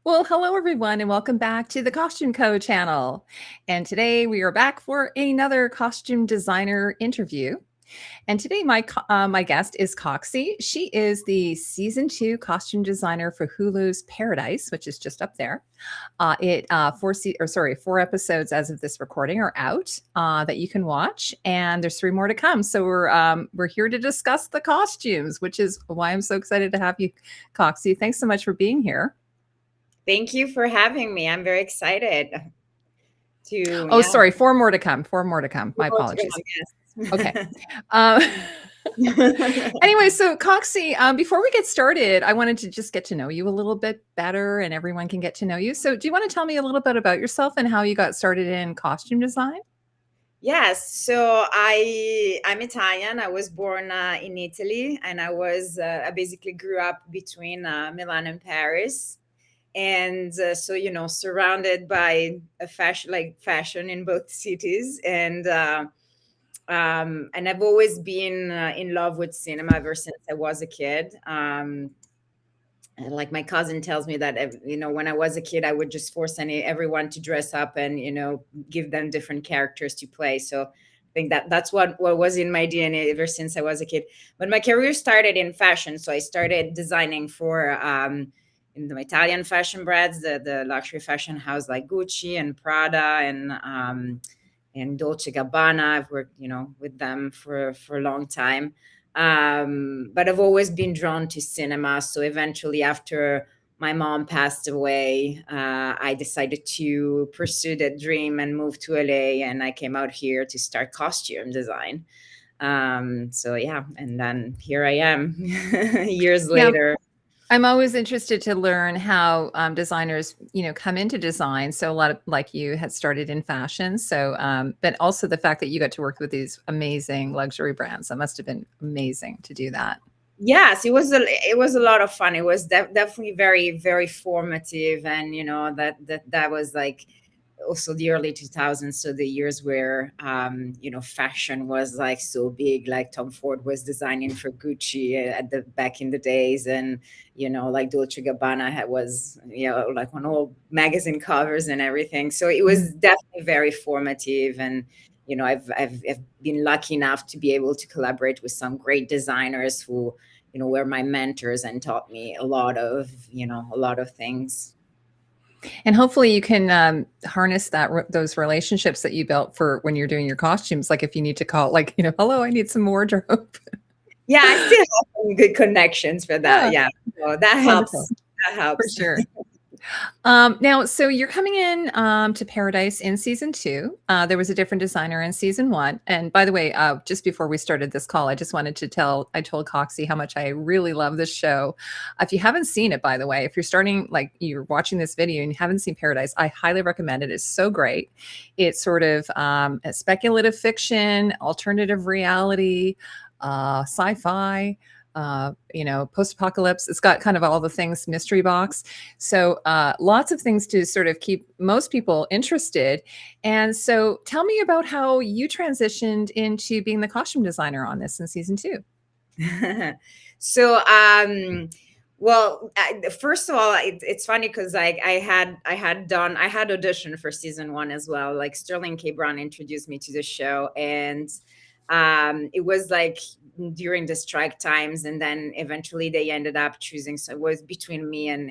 Well, hello everyone, and welcome back to the costumeco channel. And today we are back for another costume designer interview. And today my guest is Coxy. She is the season 2 costume designer for Hulu's Paradise, which is just up there. Four episodes as of this recording are out that you can watch, and there's 3 more to come. So we're here to discuss the costumes, which is why I'm so excited to have you, Coxy. Thanks so much for being here. Thank you for having me. I'm very excited Oh, sorry, 4 more to come. 4 more to come. My apologies. Okay. Yes. Um, anyway, so Coxy, before we get started, I wanted to just get to know you a little bit better and everyone can get to know you. So do you want to tell me a little bit about yourself and how you got started in costume design? Yes. So I'm Italian. I was born in Italy, and I basically grew up between Milan and Paris. And surrounded by a fashion in both cities. And I've always been in love with cinema ever since I was a kid. And like my cousin tells me that when I was a kid, I would just force everyone to dress up and give them different characters to play. So I think that's what was in my DNA ever since I was a kid. But my career started in fashion, so I started designing for in the Italian fashion brands, the luxury fashion house like Gucci and Prada and Dolce Gabbana. I've worked with them for a long time. But I've always been drawn to cinema. So eventually, after my mom passed away, I decided to pursue that dream and move to LA. And I came out here to start costume design. So yeah, and then here I am years Yeah, later. I'm always interested to learn how designers, come into design. So a lot of like you had started in fashion. So, but also the fact that you got to work with these amazing luxury brands. That must have been amazing to do that. Yes, it was a lot of fun. It was definitely very, very formative. And that was like also the early 2000s, so the years where fashion was like so big. Like Tom Ford was designing for Gucci at the back in the days, and like Dolce Gabbana was like on all magazine covers and everything. So it was definitely very formative. And I've been lucky enough to be able to collaborate with some great designers who were my mentors and taught me a lot of things. And hopefully you can harness those relationships that you built for when you're doing your costumes. Like if you need to call, like, hello, I need some wardrobe. Yeah, I still have some good connections for that. Yeah, Yeah, so that wonderful. helps. That For helps. sure. Now, so you're coming in to Paradise in season 2. There was a different designer in season 1. And by the way, just before we started this call, I just wanted to I told Coxy how much I really love this show. If you haven't seen it, by the way, if you're you're watching this video and you haven't seen Paradise, I highly recommend it. It's so great. It's sort of a speculative fiction, alternative reality, sci-fi. Post-apocalypse. It's got kind of all the things, mystery box. So lots of things to sort of keep most people interested. And so tell me about how you transitioned into being the costume designer on this in season 2. So, well, first of all, it's funny because I had auditioned for season 1 as well. Like Sterling K. Brown introduced me to the show, and it was like during the strike times, and then eventually they ended up choosing. So it was between me and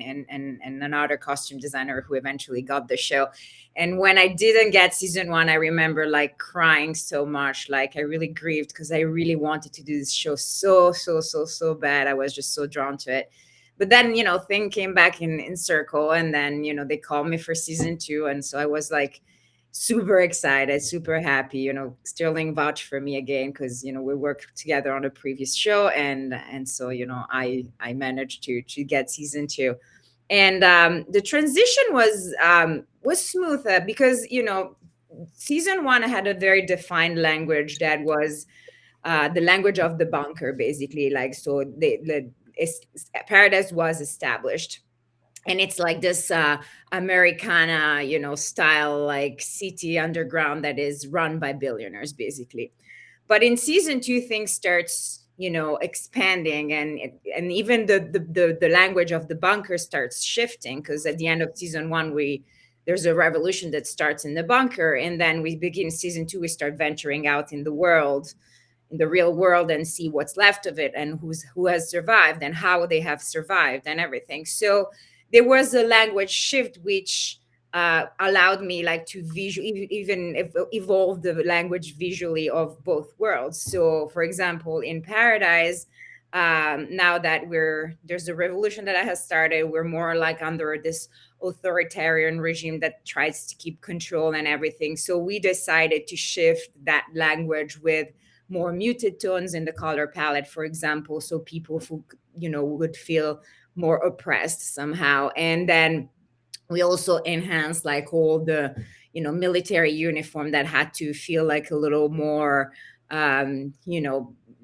another costume designer who eventually got the show. And when I didn't get season 1, I remember like crying so much. Like I really grieved because I really wanted to do this show so bad. I was just so drawn to it. But then thing came back in circle, and then they called me for season 2, and so I was like super excited, super happy. Sterling vouched for me again because we worked together on a previous show, and so I managed to get season 2. And the transition was smooth because season 1 had a very defined language that was the language of the bunker, basically. Like, so Paradise was established, and it's like this Americana style, like city underground that is run by billionaires, basically. But in season 2, things starts expanding, and even the language of the bunker starts shifting, because at the end of season one there's a revolution that starts in the bunker, and then we begin season two, we start venturing out in the world, in the real world, and see what's left of it, and who has survived and how they have survived and everything. So there was a language shift, which allowed me like to evolve the language visually of both worlds. So for example, in Paradise, now that there's a revolution that has started, we're more like under this authoritarian regime that tries to keep control and everything. So we decided to shift that language with more muted tones in the color palette, for example, so people who would feel more oppressed somehow. And then we also enhanced like all the military uniform that had to feel like a little more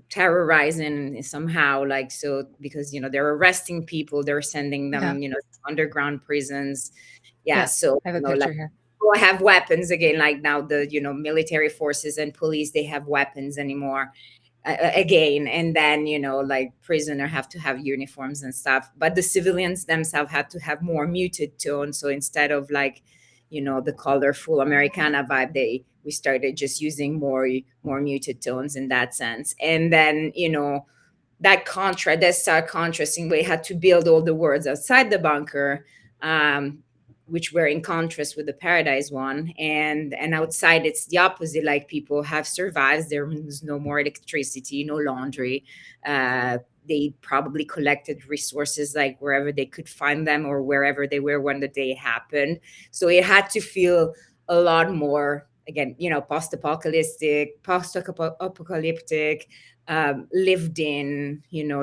terrorizing somehow, like, so because they're arresting people, they're sending them Yeah. to underground prisons. Yeah, Yes. so I have a like picture here. have weapons again, like now the military forces and police, they have weapons anymore, again. And then like prisoner have to have uniforms and stuff, but the civilians themselves had to have more muted tone. So instead of like the colorful Americana vibe, we started just using more muted tones in that sense. And then that contrast, that stark contrasting, we had to build all the words outside the bunker, which were in contrast with the Paradise one. And outside it's the opposite, like people have survived, there's no more electricity, no laundry, they probably collected resources like wherever they could find them, or wherever they were when the day happened. So it had to feel a lot more, again, post-apocalyptic, lived in,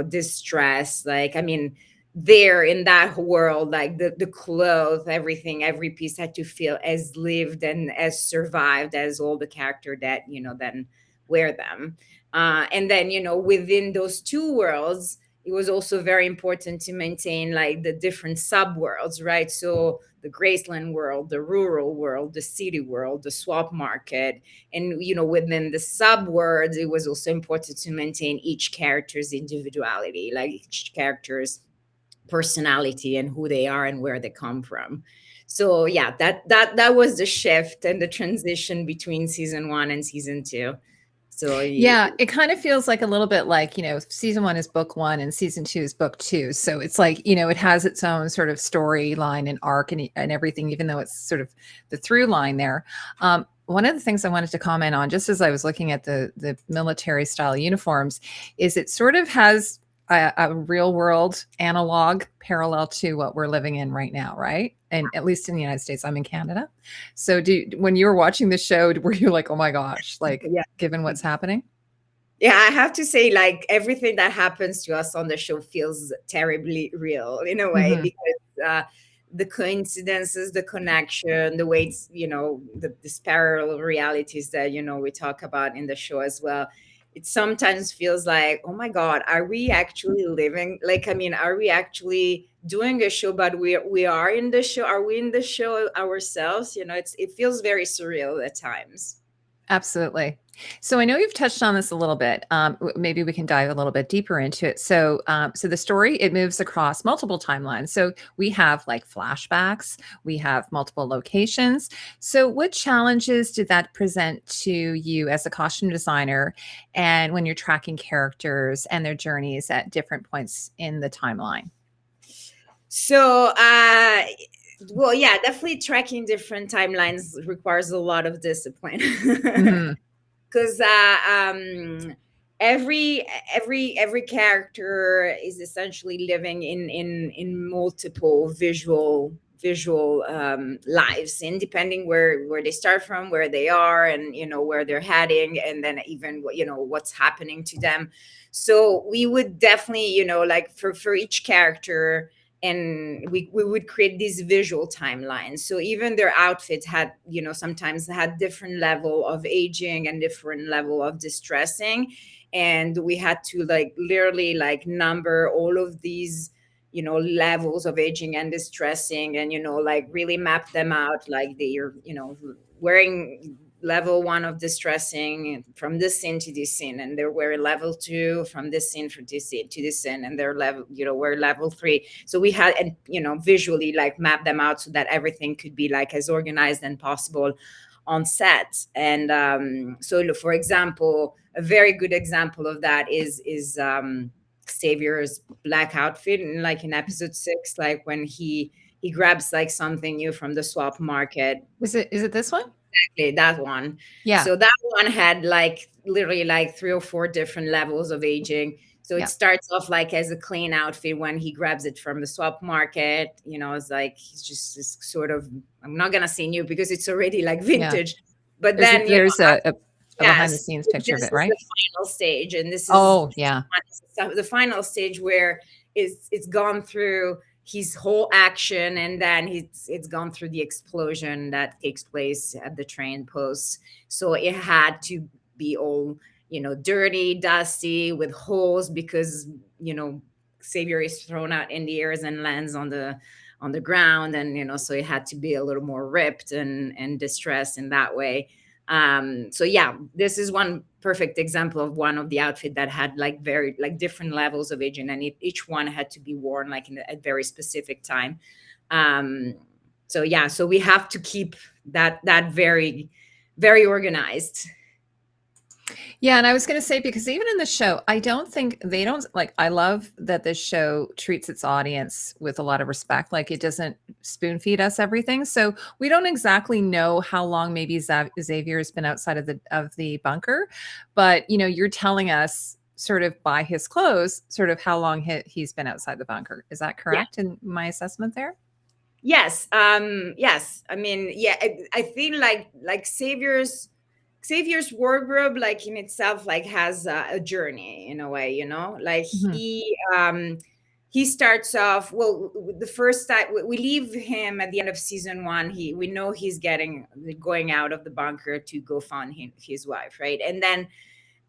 distress. Like, I mean, there in that world, like the clothes, everything, every piece had to feel as lived and as survived as all the character that then wear them. And then within those two worlds, it was also very important to maintain like the different subworlds, right? So the Graceland world, the rural world, the city world, the swap market. And within the subworlds, it was also important to maintain each character's individuality, like each character's personality and who they are and where they come from. So yeah, that was the shift and the transition between season one and season two. So Yeah, it kind of feels like a little bit like, season one is book one and season two is book two. So it's like, it has its own sort of storyline and arc and everything, even though it's sort of the through line there. One of the things I wanted to comment on, just as I was looking at the military style uniforms, is it sort of has a real world analog parallel to what we're living in right now, right? And at least in the United States, I'm in Canada. So when you were watching the show, were you like, oh my gosh, like yeah. given what's happening? Yeah, I have to say, like, everything that happens to us on the show feels terribly real in a way, Mm-hmm. because the coincidences, the connection, the way it's, this parallel realities that, we talk about in the show as well. It sometimes feels like, oh my God, are we actually living? Like, I mean, are we actually doing a show, but we are in the show? Are we in the show ourselves? It feels very surreal at times. Absolutely. So I know you've touched on this a little bit. Maybe we can dive a little bit deeper into it. So the story, it moves across multiple timelines. So we have like flashbacks, we have multiple locations. So what challenges did that present to you as a costume designer, and when you're tracking characters and their journeys at different points in the timeline? So, well, yeah, definitely tracking different timelines requires a lot of discipline. Mhm. Because every character is essentially living in multiple visual lives, and depending where they start from, where they are, and where they're heading, and then even what's happening to them. So we would definitely like for each character, and we would create these visual timelines. So even their outfits had sometimes had different level of aging and different level of distressing, and we had to like literally like number all of these levels of aging and distressing, and like really map them out, like they're wearing level 1 of distressing from this scene to this scene, and they were level 2 from this scene to this scene, and they're level, we're level 3. So we had, and visually like map them out so that everything could be like as organized as possible on set. And so for example, a very good example of that is Xavier's black outfit, and like in episode 6, like when he grabs like something new from the swap market. Is it this one? Exactly, that one. Yeah. So that one had like literally like 3 or 4 different levels of aging. So it starts off like as a clean outfit when he grabs it from the swap market. It's like he's just this sort of, I'm not gonna say new because it's already like vintage. But then there's a behind the scenes picture of it, right? The final stage, and this is the final stage where it's gone through his whole action, and then it's gone through the explosion that takes place at the train post. So it had to be all dirty, dusty, with holes, because Xavier is thrown out in the air and lands on the ground, and so it had to be a little more ripped and distressed in that way. So yeah, this is one perfect example of one of the outfit that had like very like different levels of aging, and each one had to be worn like in a very specific time. So yeah, so we have to keep that very, very organized. Yeah, and I was going to say, because even in the show, I don't think they don't like, I love that this show treats its audience with a lot of respect. Like, it doesn't spoon feed us everything. So we don't exactly know how long maybe Xavier has been outside of the bunker, but you're telling us sort of by his clothes, sort of how long he's been outside the bunker. Is that correct in my assessment there? Yes. Yes. I mean, yeah, I think like Xavier's wardrobe, like in itself, like has a journey in a way, like he starts off, well, the first time we leave him at the end of season 1, we know he's going out of the bunker to go find his wife, right? And then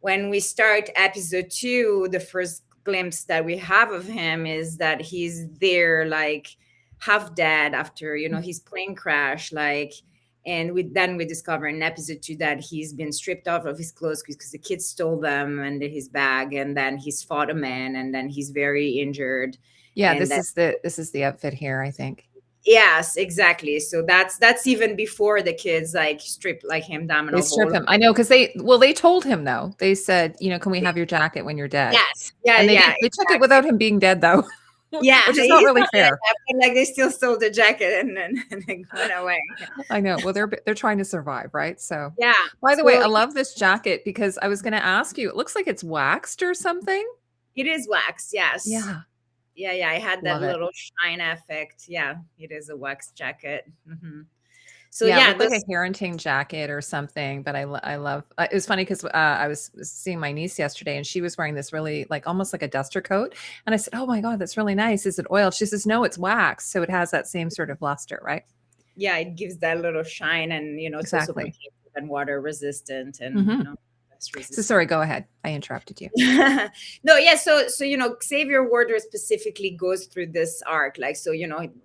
when we start episode 2, the first glimpse that we have of him is that he's there like half dead after his plane crash, like. And we discover in episode 2 that he's been stripped off of his clothes because the kids stole them and his bag, and then he's fought a man, and then he's very injured. Yeah, this is the outfit here, I think. Yes, exactly. So that's even before the kids like strip like him down. They strip him. I know, because they told him though. They said, can we have your jacket when you're dead? Yes. Yeah. And they exactly. took it without him being dead though. Yeah, which is not really fair. Like they still stole the jacket and they went away. I know. Well, they're trying to survive, right? So yeah. By the way, I love this jacket because I was going to ask you. It looks like it's waxed or something. It is waxed. Yes. Yeah. Yeah. I had that little shine effect. Yeah, it is a wax jacket. Mm-hmm. So yeah, it looked like a Harrington jacket or something. But I love. It was funny because I was seeing my niece yesterday, and she was wearing this really like almost like a duster coat. And I said, "Oh my God, that's really nice. Is it oil?" She says, "No, it's wax, so it has that same sort of luster, right?" Yeah, it gives that little shine, and it's also protective and water resistant, and So sorry, go ahead. I interrupted you. No, yeah. So Xavier wardrobe specifically goes through this arc, like so.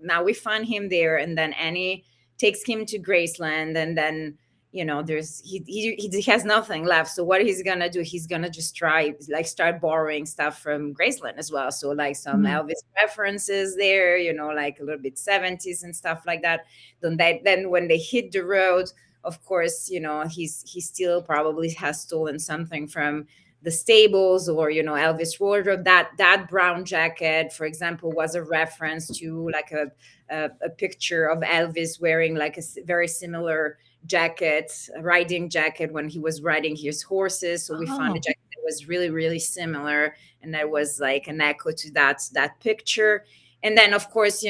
Now we find him there, and then Annie takes him to Graceland, and then there's he has nothing left. So what he's gonna do, he's gonna just start borrowing stuff from Graceland as well. So like some Elvis references there, like a little bit 70s and stuff like that. Then when they hit the road, of course, he still probably has stolen something from the stables, or Elvis wardrobe. That brown jacket, for example, was a reference to like a picture of Elvis wearing like a very similar jacket, a riding jacket, when he was riding his horses. So we found a jacket that was really, really similar, and that was like an echo to that picture. And then of course,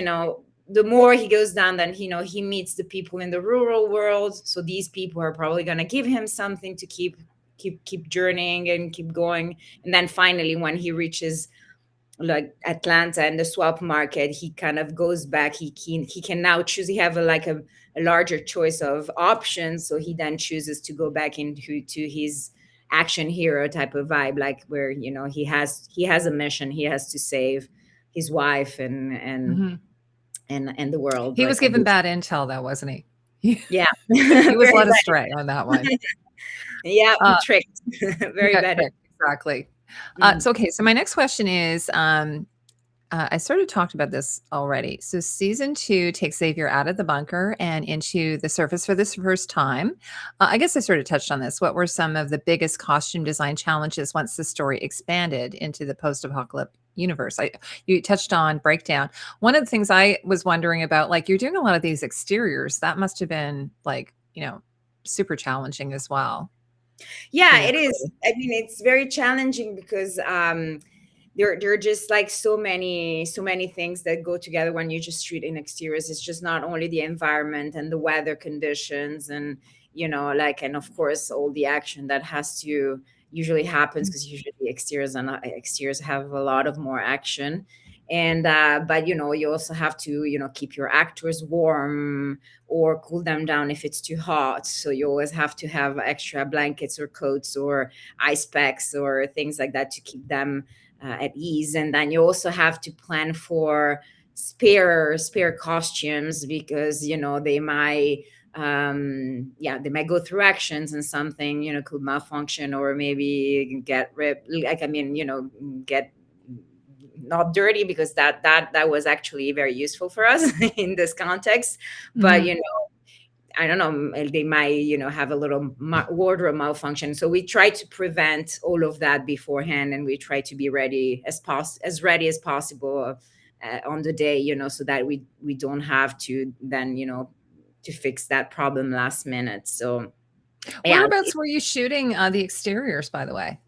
the more he goes down, then he meets the people in the rural world. So these people are probably going to give him something to keep journeying and keep going. And then finally, when he reaches like Atlanta and the swap market, he kind of goes back. He can now choose. He have a larger choice of options. So he then chooses to go back into his action hero type of vibe, like where he has a mission. He has to save his wife and the world. He was given bad intel though, wasn't he? He Yeah. he was Very led bad. astray on that one. Yeah, Uh, tricked. he Very got bad. tricked, exactly. Mhm. So okay, so my next question is, I sort of talked about this already. So season 2 takes Xavier out of the bunker and into the surface for this first time. I guess I sort of touched on this. What were some of the biggest costume design challenges once the story expanded into the post-apocalyptic universe? You touched on breakdown. One of the things I was wondering about, like you're doing a lot of these exteriors, that must have been like, super challenging as well Yeah, for your it is. crew. I mean, it's very challenging because there are just like so many things that go together when you just shoot in exteriors. It's just not only the environment and the weather conditions and like, and of course all the action that has to usually happens, because usually exteriors and exteriors have a lot of more action. And but you also have to keep your actors warm or cool them down if it's too hot, so you always have to have extra blankets or coats or ice packs or things like that to keep them at ease. And then you also have to plan for spare costumes, because they might they might go through actions and something could malfunction or maybe get ripped, like, I mean, get not dirty, because that was actually very useful for us in this context. But Mhm. I don't know, they might, have a little wardrobe malfunction. So we try to prevent all of that beforehand, and we try to be ready as ready as possible on the day, so that we don't have to then, to fix that problem last minute. So yeah, Whereabouts were you shooting, the exteriors, by the way?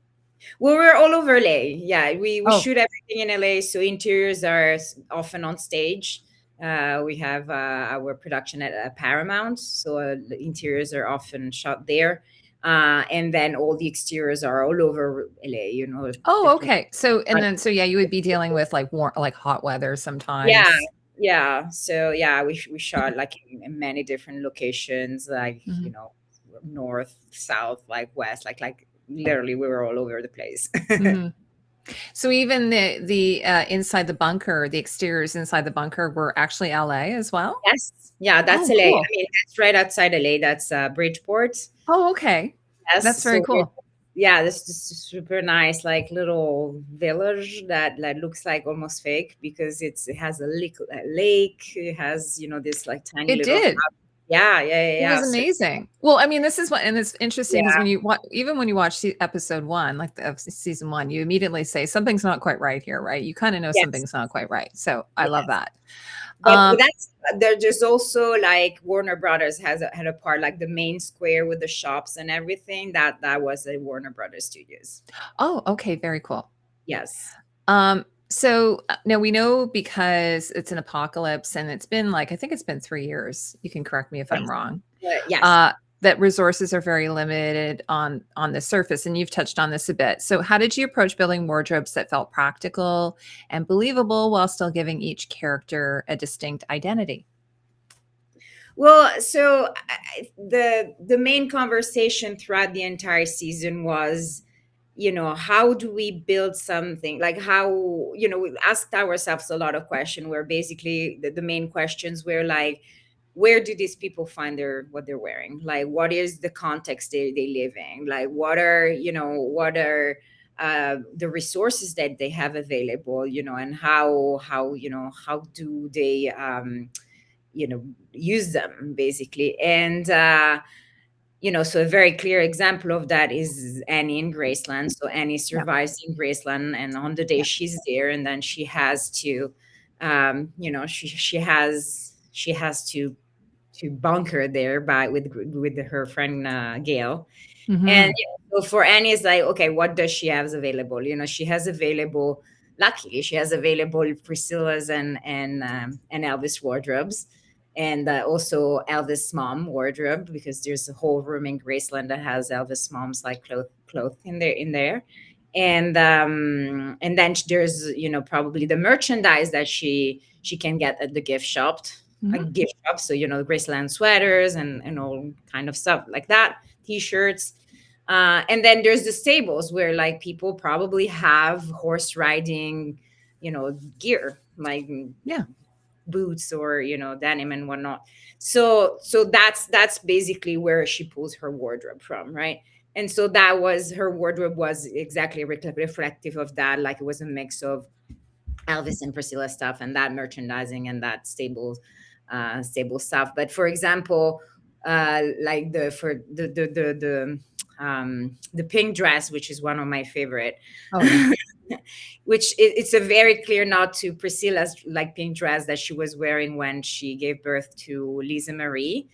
well, we're all over LA. Yeah, we Oh, shoot everything in LA. So interiors are often on stage. We have our production at Paramount, so the interiors are often shot there. And then all the exteriors are all over LA. oh, Different. okay. So yeah, you would be dealing with like like hot weather Yeah, sometimes. yeah. So yeah, we shot like in many different locations, like Mhm, north, south, like west, like literally we were all over the place. mhm. So even the inside the bunker, the exteriors inside the bunker were actually LA as well? Yes. Yeah, that's Oh, LA. I cool. mean, that's right outside LA. That's Bridgeport. Oh, okay. That's Yes. very So we're, cool. yeah, this is super nice, like little village that looks like almost fake, because it has a lake. It has, this like tiny It little house. did. Yeah, yeah, yeah, It yeah. was So amazing. Well, I mean, this is what, and it's interesting because yeah, when you watch, even when you watch episode 1, like of season 1, you immediately say something's not quite right here, right? You kind of know yes, something's not quite right. So I love yes. that. But Um, that's there's also like Warner Brothers had a part, like the main square with the shops and everything. That was a Warner Brothers Studios. oh, okay, very cool. Yes. So now we know because it's an apocalypse and it's been like, I think it's been 3 years. You can correct me if I'm Yes. wrong. Yes. Uh, that resources are very limited on the surface, and you've touched on this a bit. So, how did you approach building wardrobes that felt practical and believable while still giving each character a distinct identity? Well, so the main conversation throughout the entire season was, how do we build something, like how, we asked ourselves a lot of questions, where basically the main questions were like, where do these people find what they're wearing? Like, what is the context they live in? Like, what are the resources that they have available? And how do they use them, basically. And so a very clear example of that is Annie in Graceland. So Annie Yeah, survives in Graceland, and on the day yeah. she's there, and then she has to she has to bunker there by with her friend Gail. And Hmm. so for Annie, it's like, okay, what does she have available? She has available. Luckily, she has available Priscilla's and Elvis wardrobes, and also Elvis' mom wardrobe, because there's a whole room in Graceland that has Elvis' mom's like clothes in there. And then there's probably the merchandise that she can get at the gift shop, a Hmm. gift shop. So Graceland sweaters and all kind of stuff like that, t-shirts. And then there's the stables, where like people probably have horse riding, gear, like Yeah. boots or, denim and whatnot. So that's basically where she pulls her wardrobe from, right? And so that was her wardrobe was exactly reflective of that. Like it was a mix of Elvis and Priscilla stuff and that merchandising and that stable stuff. But for example, like the pink dress, which is one of my favorite. Oh yeah. Which it's a very clear nod to Priscilla's like pink dress that she was wearing when she gave birth to Lisa Marie.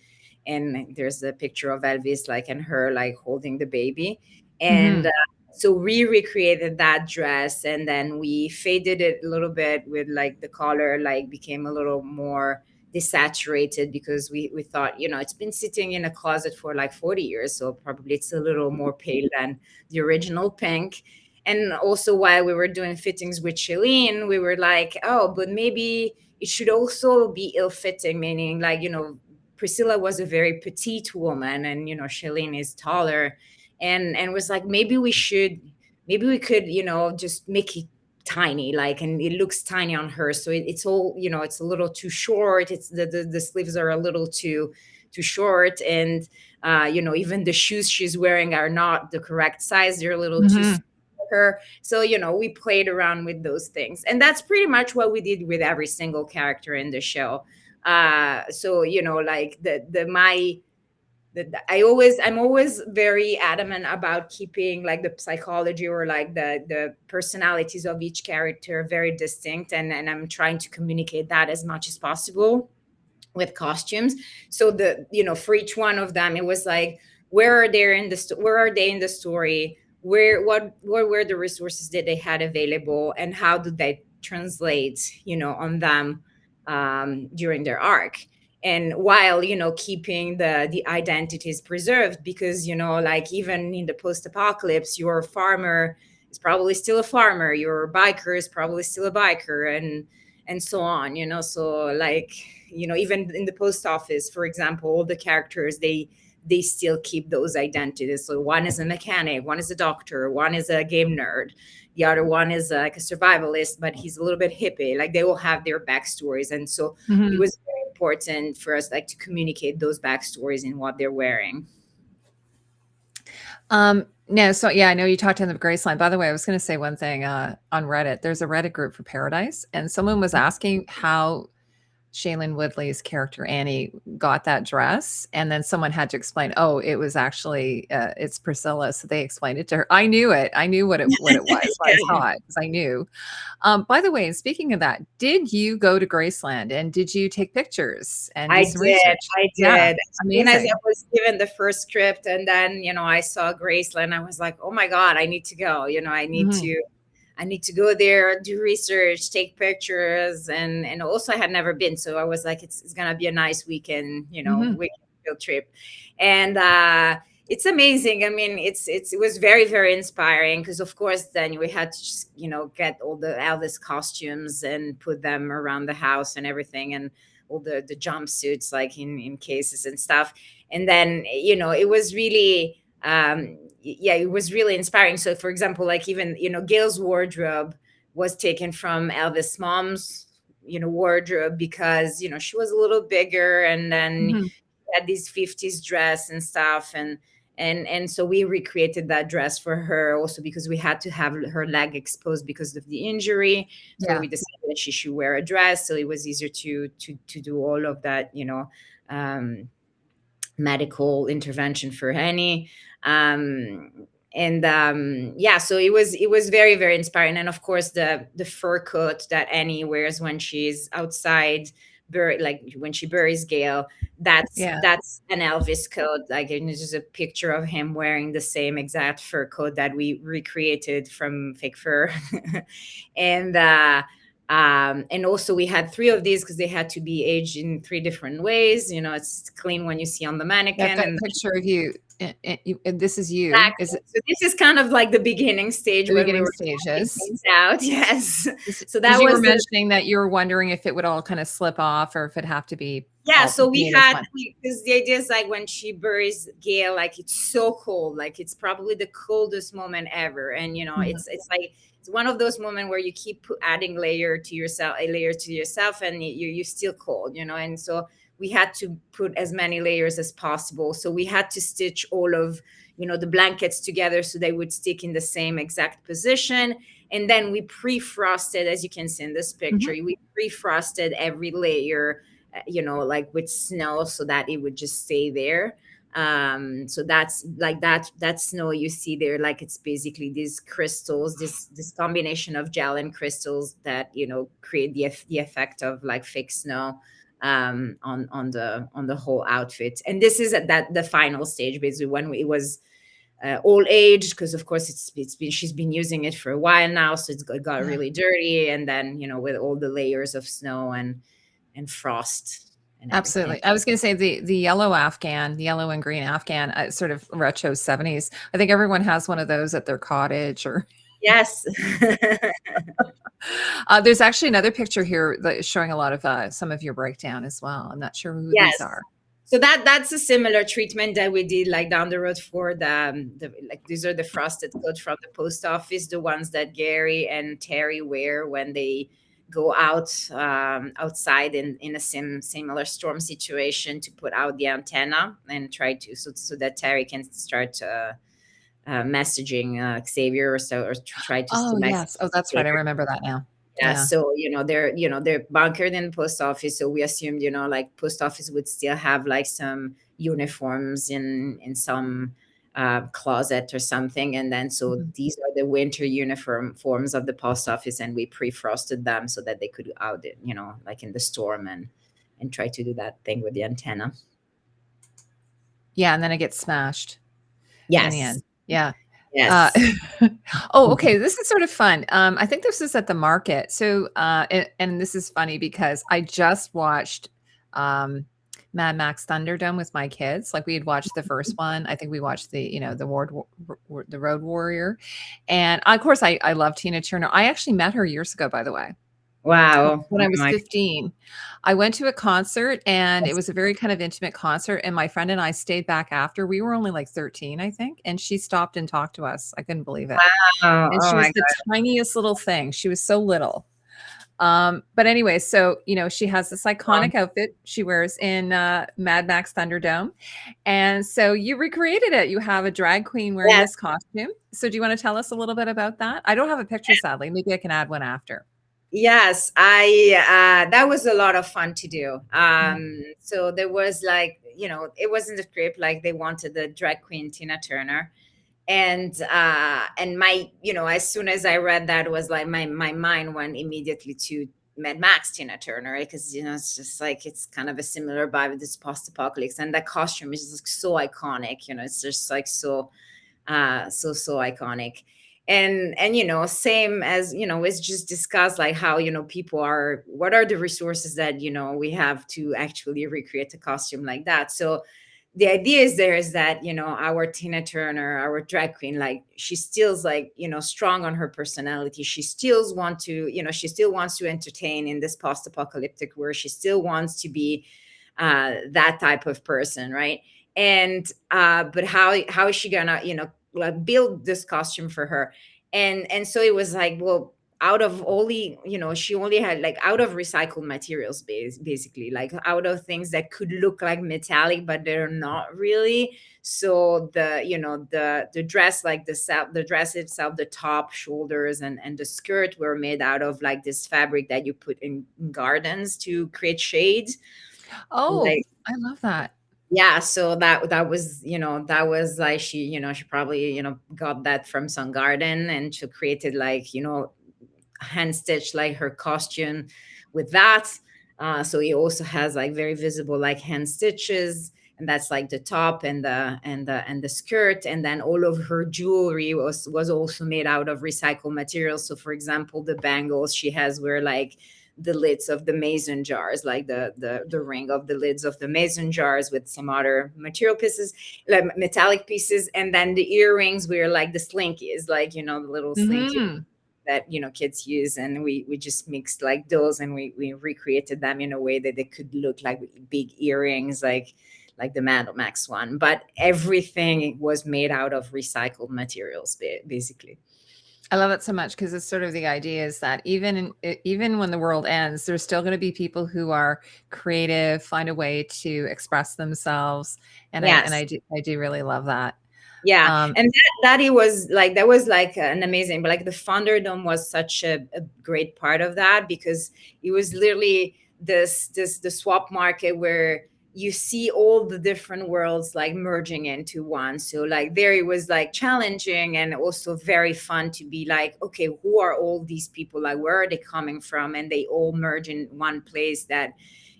And there's a picture of Elvis like and her like holding the baby. And Mhm. so we recreated that dress and then we faded it a little bit with like the color like became a little more desaturated because we thought, it's been sitting in a closet for like 40 years. So probably it's a little more pale than the original pink. And also while we were doing fittings with Shalene, we were like, oh, but maybe it should also be ill-fitting, meaning like, Priscilla was a very petite woman and, Shalene is taller and was like, maybe we could, just make it tiny, like, and it looks tiny on her. So it's all, it's a little too short. It's the sleeves are a little too short. And, even the shoes she's wearing are not the correct size. They're a little too Mhm. her. So, we played around with those things. And that's pretty much what we did with every single character in the show. So, like I'm always very adamant about keeping like the psychology or like the personalities of each character very distinct. And I'm trying to communicate that as much as possible with costumes. So for each one of them, it was like, where are they in the story? What were the resources that they had available and how did they translate, on them during their arc? And while, keeping the identities preserved, because, like even in the post-apocalypse, your farmer is probably still a farmer, your biker is probably still a biker, and so on, so like, even in the post office, for example, all the characters, they still keep those identities. So one is a mechanic, one is a doctor, one is a game nerd, the other one is like a survivalist, but he's a little bit hippie. Like they all have their backstories. And so it Mhm. was very important for us like to communicate those backstories in what they're wearing. No, so yeah, I know you talked in the Graceland. By the way, I was going to say one thing on Reddit. There's a Reddit group for Paradise, and someone was asking how Shailene Woodley's character Annie got that dress, and then someone had to explain, oh, it was actually it's Priscilla. So they explained it to her. I knew it. I knew what it was. I saw it because I knew. By the way, speaking of that, did you go to Graceland and did you take pictures and do I some did. research? I Yeah, did. As soon as I amazing. was given the first script, and then I saw Graceland, I was like, "Oh my god, I need to go." Mhm, I need to go there, do research, take pictures, and also I had never been, so I was like, it's gonna be a nice weekend, mhm. weekend field trip, and it's amazing. I mean, it was very very inspiring because of course then we had to just get all the Elvis costumes and put them around the house and everything, and all the jumpsuits like in cases and stuff, and then it was really yeah, it was really inspiring. So for example, like even Gail's wardrobe was taken from Elvis' mom's wardrobe because she was a little bigger, and then Mhm. had this 50s dress and stuff, and so we recreated that dress for her also because we had to have her leg exposed because of the injury. So Yeah. we decided that she should wear a dress, so it was easier to do all of that um medical intervention for Henny. And yeah, so it was very very inspiring. And of course the fur coat that Annie wears when she's outside, like when she buries Gail, that's Yeah. that's an Elvis coat. Like it's just a picture of him wearing the same exact fur coat that we recreated from fake fur. and and also we had three of these because they had to be aged in three different ways. It's clean when you see on the Yeah, I've mannequin, got a and picture of you, and this is you. Is exactly. it So this is kind of like the beginning stage the when we beginning were trying stages? things out. Yes. So Because that you were was mentioning that you were wondering if it would all kind of slip off or if it'd have to be Yeah, I'll so we continue this had, one. because the idea is like when she buries Gail, like it's so cold, like it's probably the coldest moment ever, and Mhm. it's like it's one of those moments where you keep adding a layer to yourself, and you still cold, and so we had to put as many layers as possible. So we had to stitch all of the blankets together so they would stick in the same exact position, and then we pre-frosted, as you can see in this picture, Mhm. we pre-frosted every layer, like with snow, so that it would just stay there. So that's like that snow you see there, like it's basically these crystals, this combination of gel and crystals that create the effect of like fake snow on the whole outfit. And this is at that the final stage, basically, when it was all aged, because of course it's been she's been using it for a while now, so it got Yeah. really dirty, and then with all the layers of snow and frost and everything. Absolutely. I was going to say the yellow Afghan, the yellow and green Afghan, sort of retro 70s. I think everyone has one of those at their cottage or Yes. there's actually another picture here that is showing a lot of some of your breakdown as well. I'm not sure who these Yes. are. So that's a similar treatment that we did like down the road for the like these are the frosted coats from the post office, the ones that Gary and Terry wear when they go out outside in a similar storm situation to put out the antenna and try to so that Terry can start messaging Xavier, or to try to Oh, message yes. Oh, that's right. I Xavier. remember that now. Yeah, Yeah. so they're bunkered in the post office. So we assumed like post office would still have like some uniforms in some closet or something, and then so Mhm. these are the winter uniform forms of the post office, and we pre-frosted them so that they could out it, like in the storm, and try to do that thing with the antenna. Yeah, and then it gets smashed in the Yes, end. Yeah. Uh, yes. oh, okay. This is sort of fun. I think this is at the market. So, and this is funny because I just watched um, Mad Max Thunderdome with my kids. Like we had watched the first one. I think we watched the Road Warrior, and of course, I love Tina Turner. I actually met her years ago, by the way. Wow. When Oh I was my 15, I went to a concert, and it goodness. was a very kind of intimate concert, and my friend and I stayed back after. We were only like 13, I think, and she stopped and talked to us. I couldn't believe it. Wow. And Oh she my was the God. tiniest little thing. She was so little. But anyway, so, she has this iconic outfit she wears in, Mad Max Thunderdome, and so you recreated it. You have a drag queen wearing Yes. this costume. So do you wanna tell us a little bit about that? I don't have a picture, sadly. Maybe I can add one after. Yes, I that was a lot of fun to do. Mhm. So there was like, it wasn't a script, like they wanted the drag queen Tina Turner. And my, as soon as I read that, it was like my mind went immediately to Mad Max Tina Turner, right? Because it's just like it's kind of a similar vibe with this post-apocalypse, and that costume is just so iconic, it's just like so iconic. And same as it's just discussed, like how people are, what are the resources that we have to actually recreate a costume like that. So the idea is there is that our Tina Turner, our drag queen, like she still's like strong on her personality. She she still wants to entertain in this post-apocalyptic world. She still wants to be that type of person, right? And but how is she gonna like build this costume for her? And so it was like, well, out of only she only had like out of recycled materials, basically, like out of things that could look like metallic but they're not really. So the dress, like the dress itself, the top, shoulders, and the skirt were made out of like this fabric that you put in gardens to create shades. Oh, Like, I love that. yeah, so that was that was like she probably got that from some garden, and she created like hand stitched like her costume with that. So it also has like very visible like hand stitches, and that's like the top and the skirt. And then all of her jewelry was also made out of recycled materials. So for example, the bangles she has were like the lids of the mason jars, like the ring of the lids of the mason jars with some other material pieces, like metallic pieces. And then the earrings were like the slinkies, like the little slinky Mhm. that kids use, and we just mixed like those, and we recreated them in a way that they could look like big earrings, like the Mad Max one, but everything was made out of recycled materials, basically. I love it so much because it's sort of the idea is that even when the world ends, there's still going to be people who are creative, find a way to express themselves, and Yes. I do really love that. Yeah, Um, and that was like an amazing, but like the Thunderdome was such a great part of that, because it was literally this the swap market where you see all the different worlds like merging into one. So like there it was like challenging and also very fun to be like, okay, who are all these people? Like where are they coming from? And they all merge in one place that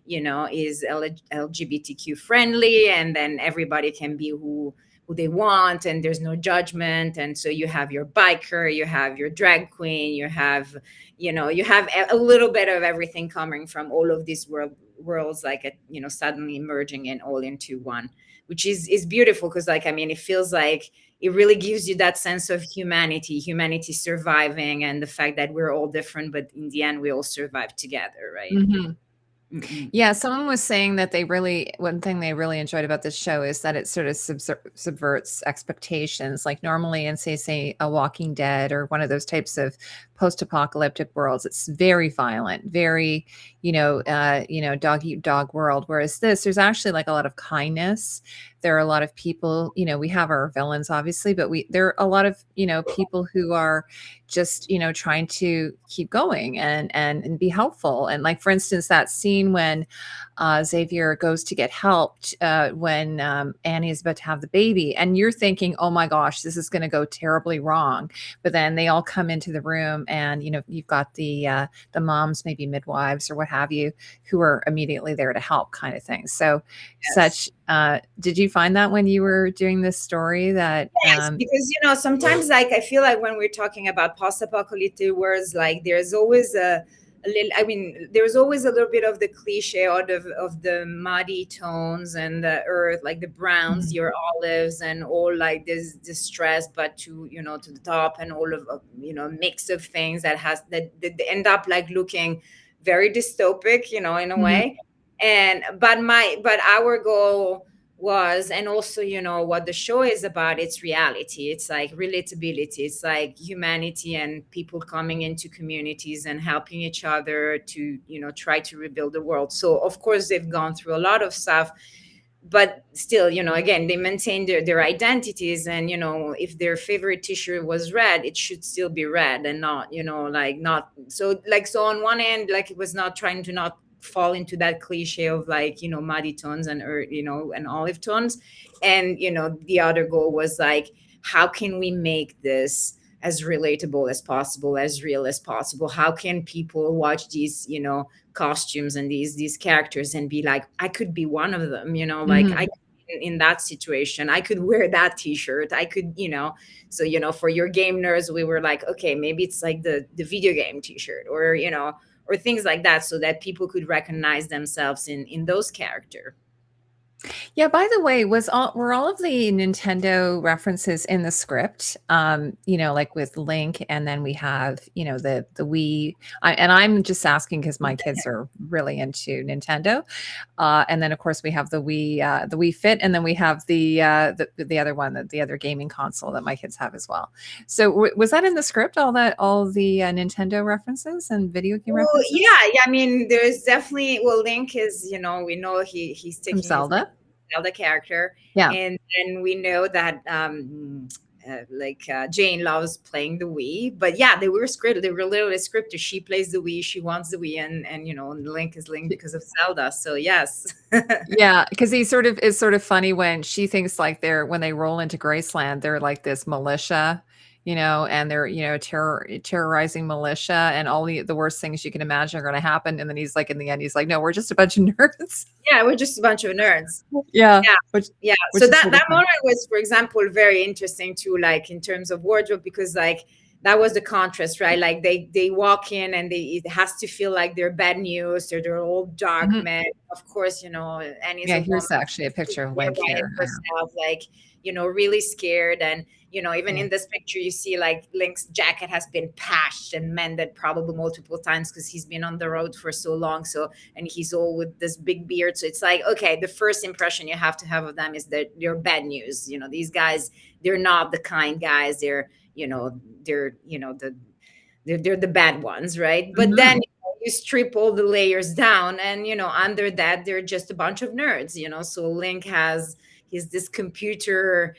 is LGBTQ friendly, and then everybody can be who they want, and there's no judgment. And so you have your biker, you have your drag queen, you have a little bit of everything coming from all of these worlds, like suddenly merging in all into one, which is beautiful, because like, I mean, it feels like it really gives you that sense of humanity surviving, and the fact that we're all different, but in the end we all survive together, right? mhm. Mm-mm. Yeah, someone was saying that one thing they really enjoyed about this show is that it sort of subverts expectations. Like normally in say a Walking Dead or one of those types of post-apocalyptic worlds, it's very violent, very, dog eat dog world. Whereas there's actually like a lot of kindness. There are a lot of people, we have our villains obviously, but there are a lot of, people who are just, trying to keep going and be helpful. And like, for instance, that scene when Xavier goes to get helped when Annie is about to have the baby, and you're thinking, oh my gosh, this is going to go terribly wrong. But then they all come into the room, and you've got the moms, maybe midwives or what have you, who are immediately there to help, kind of thing. So Yes. did you find that when you were doing this story that Yes, because sometimes like I feel like when we're talking about post-apocalyptic words, like there's always a little. I mean, there's always a little bit of the cliche of the muddy tones and the earth, like the browns, Mhm. your olives, and all like this distress, but to the top, and all of mix of things that end up like looking very dystopic, in a Mhm. way. But our goal was, and also what the show is about, it's reality, it's like relatability, it's like humanity and people coming into communities and helping each other to try to rebuild the world. So of course they've gone through a lot of stuff, but still, again, they maintain their identities, and if their favorite t-shirt was red, it should still be red, and not like not so like, so on one end, like it was not trying to not fall into that cliche of like muddy tones and and olive tones. And the other goal was like, how can we make this as relatable as possible, as real as possible? How can people watch these costumes and these characters and be like, I could be one of them, like I Mhm. in that situation, I could wear that t-shirt, I could, so for your game nerds, we were like, okay, maybe it's like the video game t-shirt, or things like that, so that people could recognize themselves in those character. Yeah, by the way, were all of the Nintendo references in the script? Like with Link, and then we have, the Wii. And I'm just asking because my kids are really into Nintendo. And then of course we have the Wii Fit, and then we have the other one, the other gaming console that my kids have as well. So was that in the script? All the Nintendo references and video game Well, references yeah, I mean, there's definitely, well, Link is, we know he's from taking his Zelda? Zelda character, Yeah. and then we know that Jane loves playing the Wii. But yeah, they were scripted. They were literally scripted. She plays the Wii. She wants the Wii, and Link is Link because of Zelda. So yes. Yeah, because he sort of is sort of funny when she thinks like when they roll into Graceland, they're like this militia, and they're, terrorizing militia, and all the worst things you can imagine are going to happen. And then he's like, in the end, he's like, no, we're just a bunch of nerds. Yeah, we're just a bunch of nerds. Yeah, Yeah, which yeah. So which is that sort of that fun. moment was, for example, very interesting too, like in terms of wardrobe, because like that was the contrast, right? Like they walk in, and it has to feel like they're bad news, or they're all dark Mhm. men of course, you know, Annie's Yeah, a woman. here's actually a She's picture of there Link by here. herself, like, you know, really scared. And, you know, even Yeah. in this picture, you see like Link's jacket has been patched and mended probably multiple times because he's been on the road for so long. So, and he's all with this big beard. So it's like, okay, the first impression you have to have of them is that they're bad news. You know, these guys, they're not the kind guys. They're the bad ones, right? But then Mhm. you strip all the layers down, and you know, under that they're just a bunch of nerds, you know. So Link he's this computer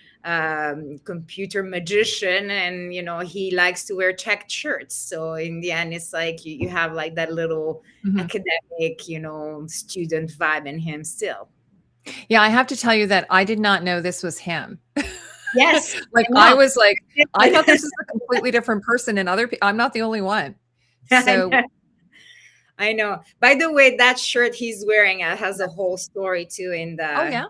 magician, and you know, he likes to wear checked shirts. So in the end, it's like you have like that little Mhm. academic, you know, student vibe in him still. Yeah, I have to tell you that I did not know this was him. Yes, Like, I I know. was like, I thought this was a completely different person, and I'm not the only one. I So know. I know. By the way, that shirt he's wearing has a whole story too in oh, the. yeah?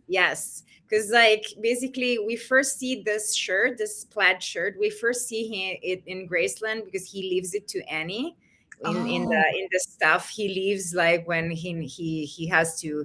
Yes, because like basically we first see this shirt, this plaid shirt. We first see it in Graceland because he leaves it to Annie Oh. in the stuff he leaves like when he has to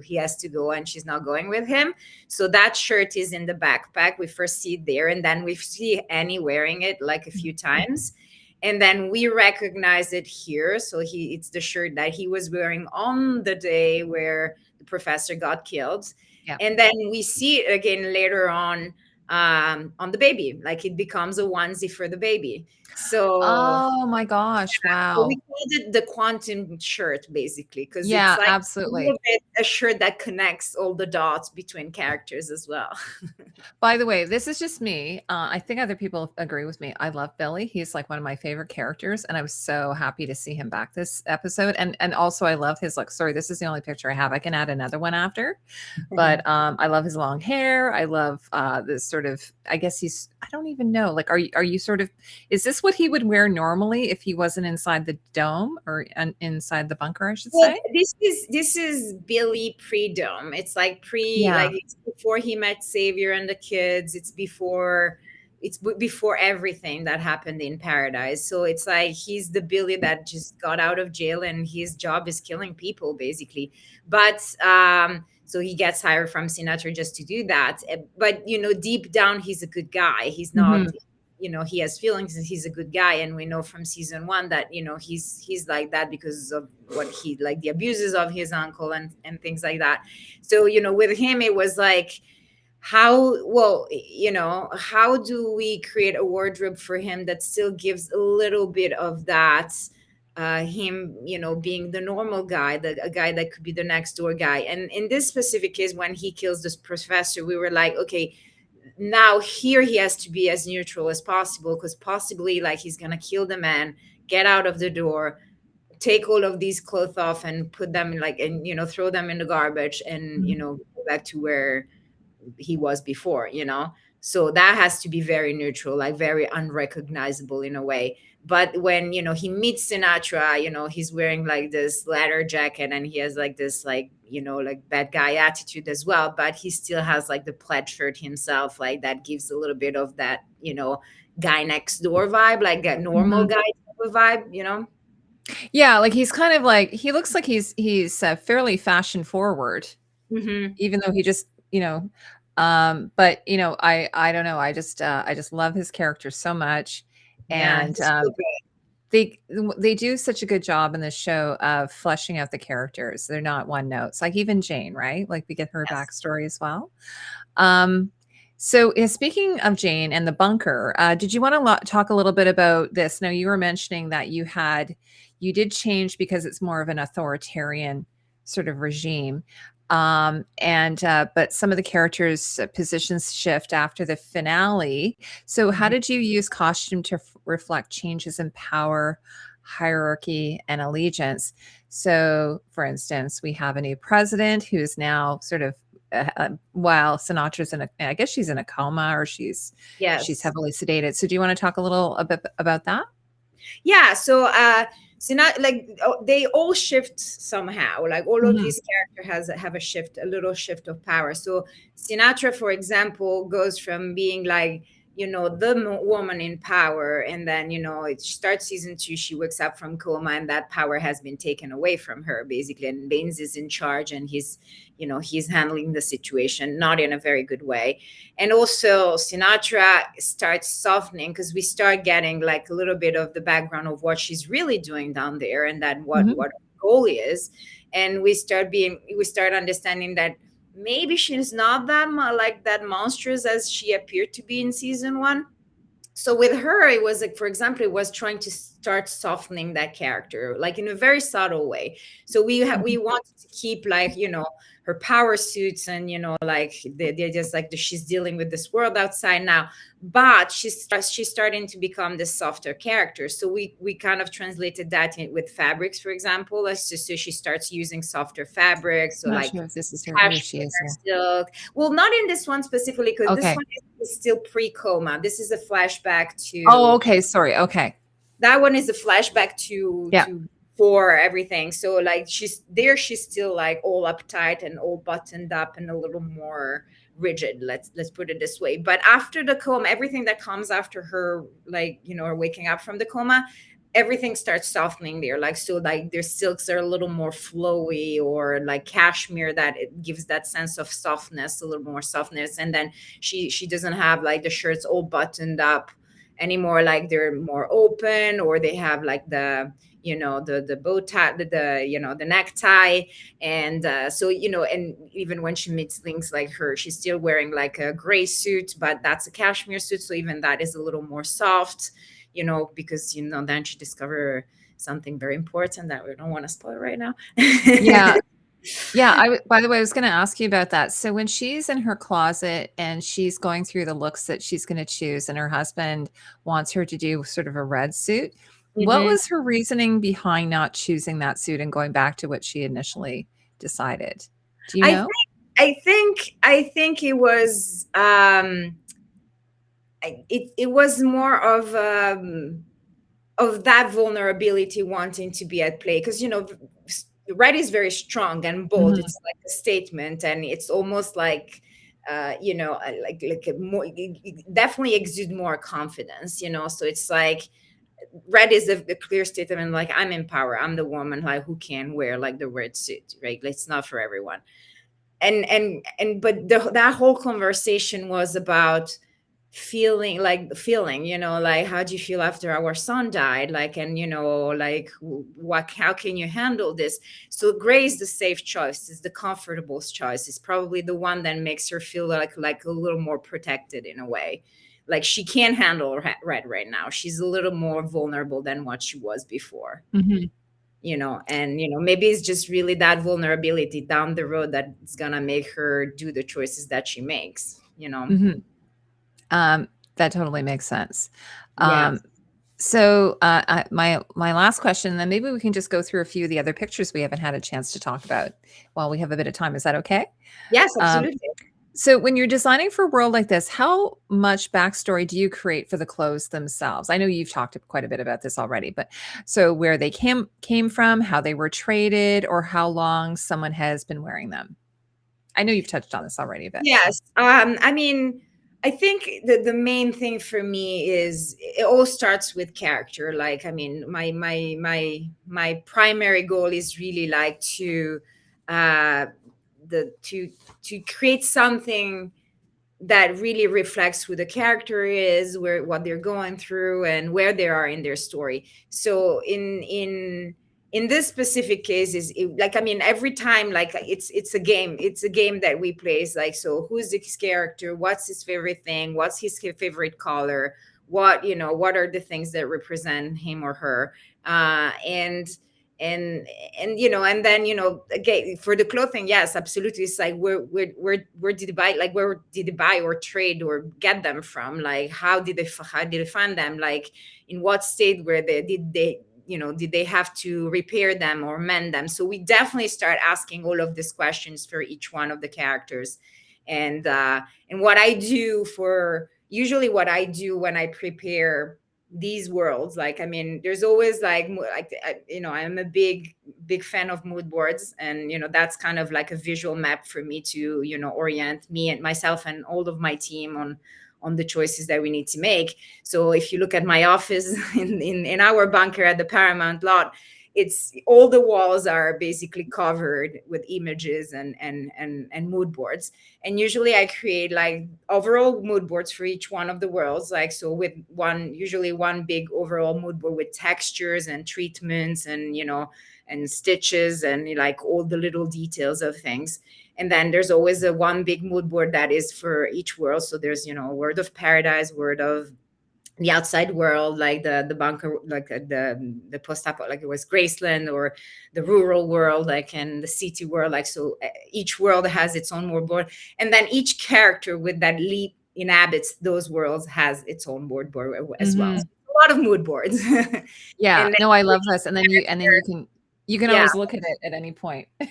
go and she's not going with him. So that shirt is in the backpack. We first see it there, and then we see Annie wearing it like a few times. And then we recognize it here. So it's the shirt that he was wearing on the day where the professor got killed. Yeah. And then we see it again later on the baby, like it becomes a onesie for the baby. So Oh my gosh, so we wow. called it the quantum shirt basically because it's Yeah, like a absolutely. little bit a shirt that connects all the dots between characters as well. By the way, this is just me. I think other people agree with me. I love Billy. He's like one of my favorite characters, and I was so happy to see him back this episode. And also, I love his like. Sorry, this is the only picture I have. I can add another one after, but I love his long hair. I love this sort of. I guess he's. I don't even know. Like, are you sort of? Is this what he would wear normally if he wasn't inside the dome or inside the bunker? I should Well, say. this is Billy pre-dome. It's like Yeah. it's before he met Xavier and the kids. Before everything that happened in Paradise. So it's like he's the Billy that just got out of jail and his job is killing people basically. But so he gets hired from Sinatra just to do that. But you know, deep down he's a good guy. He's not, Mhm. you know, he has feelings and he's a good guy, and we know from season one that, you know, he's like that because of what he like, the abuses of his uncle and things like that. So you know, with him it was like, how well, you know, how do we create a wardrobe for him that still gives a little bit of that, him, you know, being the normal guy, a guy that could be the next door guy. And in this specific case, when he kills this professor, we were like, okay, now here he has to be as neutral as possible, because possibly like he's gonna kill the man, get out of the door, take all of these clothes off and put them in like, and you know, throw them in the garbage, and you Mhm. know, go back to where he was before, you know. So that has to be very neutral, like very unrecognizable in a way. But when, you know, he meets Sinatra, you know, he's wearing like this leather jacket and he has like this, like, you know, like bad guy attitude as well, but he still has like the plaid shirt himself, like that gives a little bit of that, you know, guy next door vibe, like that normal Mhm. guy type of vibe, you know. Yeah, like he's kind of like he looks like he's fairly fashion forward, Hmm. even though he just but I don't know. I just love his character so much, Yeah, and he's so good. they do such a good job in this show of fleshing out the characters. They're not one notes. Like even Jane, right? Like we get her Yes. backstory as well. Um, so speaking of Jane and the bunker, did you want to talk a little bit about this? Now, you were mentioning that you did change because it's more of an authoritarian sort of regime. And but some of the characters' positions shift after the finale. So, how Mhm. did you use costume to reflect changes in power, hierarchy, and allegiance? So, for instance, we have a new president who's now sort of while Sinatra's I guess she's in a coma or she's Yes. heavily sedated. So do you want to talk a little a bit about that? Yeah, so not like, they all shift somehow, like all of Mhm. these characters have a shift, a little shift of power. So Sinatra, for example, goes from being like the woman in power, and then it starts season 2, she wakes up from coma, and that power has been taken away from her basically, and Baines is in charge, and he's handling the situation not in a very good way. And also Sinatra starts softening, because we start getting like a little bit of the background of what she's really doing down there, and then what Mhm. her goal is. And we start understanding that maybe she's not like that monstrous as she appeared to be in season 1. So with her, it was like, for example, it was trying to start softening that character like in a very subtle way. So we Mhm. wanted to keep like her power suits, and like they're just like she's dealing with this world outside now, but she's starting to become this softer character. So we kind of translated that with fabrics, for example. So she starts using softer fabrics, so Not like sure if this is her, here she cashmere is here. silk. Well, not in this one specifically, because this Okay. one is still pre-coma. This is a flashback Oh, to okay. Sorry. Okay. that one is a flashback to Yeah. to for everything. So like she's still like all uptight and all buttoned up and a little more rigid. Let's put it this way. But after the coma, everything that comes after her, like waking up from the coma, everything starts softening there. Like, so like their silks are a little more flowy, or like cashmere, that it gives that sense of softness, a little more softness. And then she doesn't have like the shirts all buttoned up anymore, like they're more open, or they have like the bow tie, the necktie. And so and even when she meets things like her, she's still wearing like a gray suit, but that's a cashmere suit, so even that is a little more soft, because then she discover something very important that we don't want to spoil right now. Yeah. Yeah, by the way, I was gonna ask you about that. So when she's in her closet and she's going through the looks that she's gonna choose, and her husband wants her to do sort of a red suit, what Mhm. was her reasoning behind not choosing that suit and going back to what she initially decided? Do you I think know? I think it was it was more of that vulnerability wanting to be at play, because red is very strong and bold. Mhm, It's like a statement, and it's almost like like a more, it definitely exude more confidence, so it's like red is the clear statement, like I'm in power, I'm the woman, like who can wear like the red suit, right? It's not for everyone. And but that whole conversation was about feeling, like how do you feel after our son died, like, and like what, how can you handle this? So gray is the safe choice, is the comfortable choice, is probably the one that makes her feel like a little more protected in a way. Like she can't handle red right now, she's a little more vulnerable than what she was before. mhm, And maybe it's just really that vulnerability down the road that's gonna make her do the choices that she makes. mhm. That totally makes sense. Um, Yes. so, my last question, then maybe we can just go through a few of the other pictures we haven't had a chance to talk about while we have a bit of time. Is that okay? Yes, Um, absolutely. so when you're designing for a world like this, how much backstory do you create for the clothes themselves? I know you've talked quite a bit about this already, but so where they came from, how they were traded, or how long someone has been wearing them. I know you've touched on this already a bit. Yes. I mean, I think the main thing for me is it all starts with character. Like, I mean, my primary goal is really like uh to create something that really reflects who the character is, where what they're going through, and where they are in their story. So in this specific case, like, I mean, every time, like, it's a game that we play. It's like, so who's his character, what's his favorite thing, what's his favorite color, what are the things that represent him or her. And and and you know and then again, for the clothing, yes, absolutely, it's like where did they buy, like where did they buy or trade or get them from, like how did they find them, like in what state were they, did they have to repair them or mend them. So we definitely start asking all of these questions for each one of the characters. And what I do when I prepare these worlds, like, I mean, there's always I'm a big fan of mood boards, and that's kind of like a visual map for me to orient me and myself and all of my team on the choices that we need to make. So if you look at my office in our bunker at the Paramount lot, it's all the walls are basically covered with images and mood boards. And usually I create like overall mood boards for each one of the worlds, like, so with usually one big overall mood board with textures and treatments and, you know, and stitches and like all the little details of things. And then there's always a one big mood board that is for each world. So there's, you know, World of Paradise, World of the outside world, like the bunker, like the post-apo, like it was Graceland, or the rural world, like, and the city world, like, so each world has its own mood board. And then each character with that leap inhabits those worlds has its own mood board as well. So a lot of mood boards. Yeah, And no, I love this. And then you can yeah, always look at it at any point on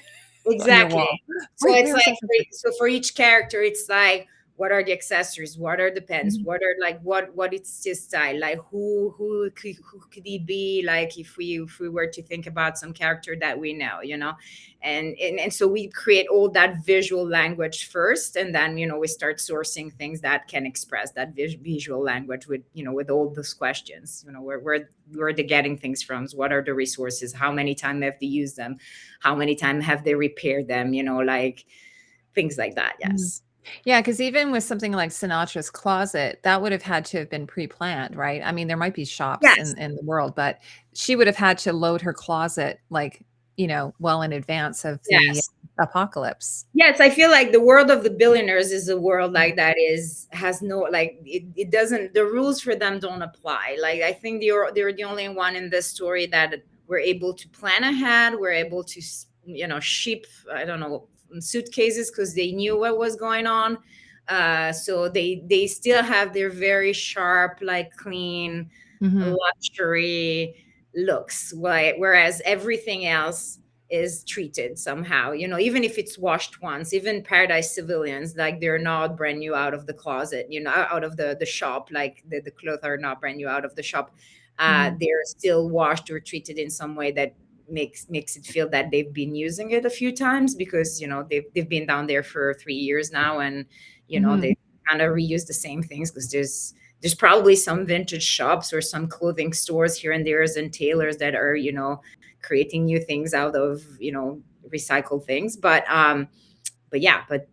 your exactly. wall. So Wait, it's where is like, that? so for each character, it's like, what are the accessories? What are the pens? Mhm. What are like what it's his style? Like who could he be? Like if we were to think about some character that we know, you know, and so we create all that visual language first, and then, you know, we start sourcing things that can express that visual language with, you know, with all those questions, you know, where they're getting things from, what are the resources, how many times have they used them, how many times have they repaired them, you know, like things like that. Mhm. Yes. Yeah, because even with something like Sinatra's closet, that would have had to have been pre-planned, right? I mean, there might be shops Yes. in the world, but she would have had to load her closet like, you know, well in advance of the Yes. apocalypse. Yes, I feel like the world of the billionaires is a world like that has no, like, it doesn't, the rules for them don't apply. Like, I think they're the only one in this story that were able to plan ahead, were able to, you know, ship, I don't know, suitcases because they knew what was going on. So they still have their very sharp, like clean Mhm. luxury looks, whereas everything else is treated somehow, you know, even if it's washed once. Even Paradise civilians, like, they're not brand new out of the closet, you know, out of the shop, like the clothes are not brand new out of the shop. Mhm. They're still washed or treated in some way that makes it feel that they've been using it a few times, because, you know, they've been down there for 3 years now, and, you know, Mhm. they kind of reuse the same things, because there's probably some vintage shops or some clothing stores here and there and tailors that are, you know, creating new things out of, you know, recycled things. But yeah, but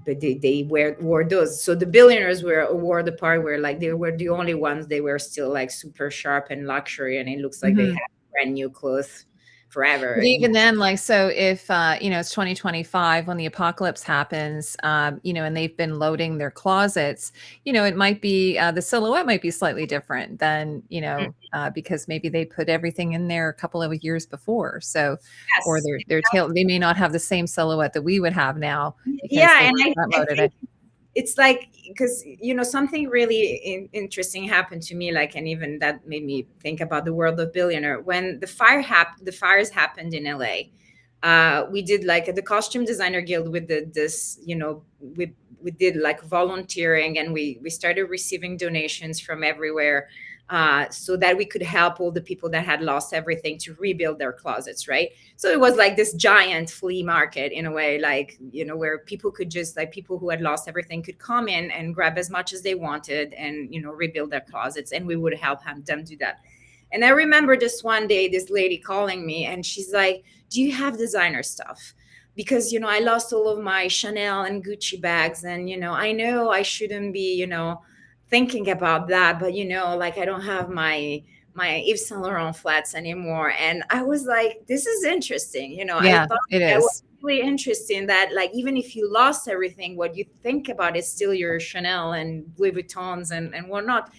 they wore those. So the billionaires wore the part where, like, they were the only ones, they were still like super sharp and luxury, and it looks like they Mhm. had brand new clothes forever. But even then, like, so if, you know, it's 2025 when the apocalypse happens, you know, and they've been loading their closets, you know, it might be, the silhouette might be slightly different than, you know, because maybe they put everything in there a couple of years before. So, or Yes. they may not have the same silhouette that we would have now because Yeah, they and front I loaded think it. it's like, because, you know, something really interesting happened to me, like, and even that made me think about the world of billionaire. When the fires happened in LA, we did like the Costume Designer Guild with this, you know, we did like volunteering, and we started receiving donations from everywhere, so that we could help all the people that had lost everything to rebuild their closets, right? So it was like this giant flea market in a way, like, you know, where people could just, like, people who had lost everything could come in and grab as much as they wanted and, you know, rebuild their closets, and we would help them do that. And I remember this one day, this lady calling me, and she's like, do you have designer stuff? Because, you know, I lost all of my Chanel and Gucci bags, and, you know I shouldn't be, you know, thinking about that, but, you know, like, I don't have my Yves Saint Laurent flats anymore. And I was like, this is interesting. You know, I Yeah, thought it that was is. really interesting, that, like, even if you lost everything, what you think about is still your Chanel and Louis Vuittons and whatnot.